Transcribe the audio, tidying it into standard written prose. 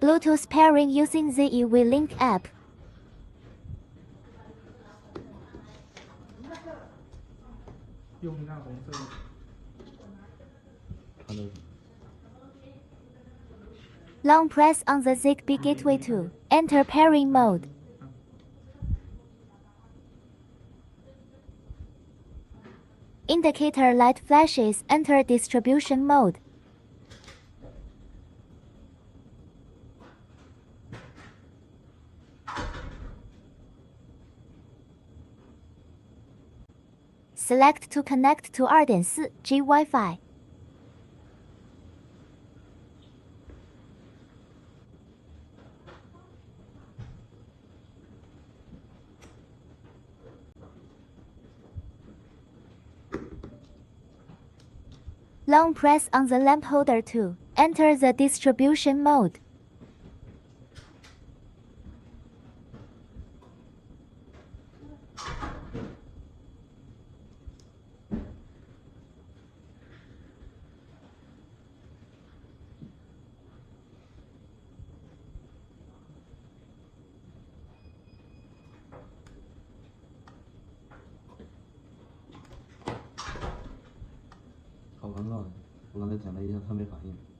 Bluetooth pairing using the eWeLink app. Long press on the Zigbee gateway to enter pairing mode. Indicator light flashes enter distribution mode. Select to connect to 2.4G Wi-Fi. Long press on the lampholder to enter the distribution mode.好尴尬的，我刚才讲了一下，他没反应。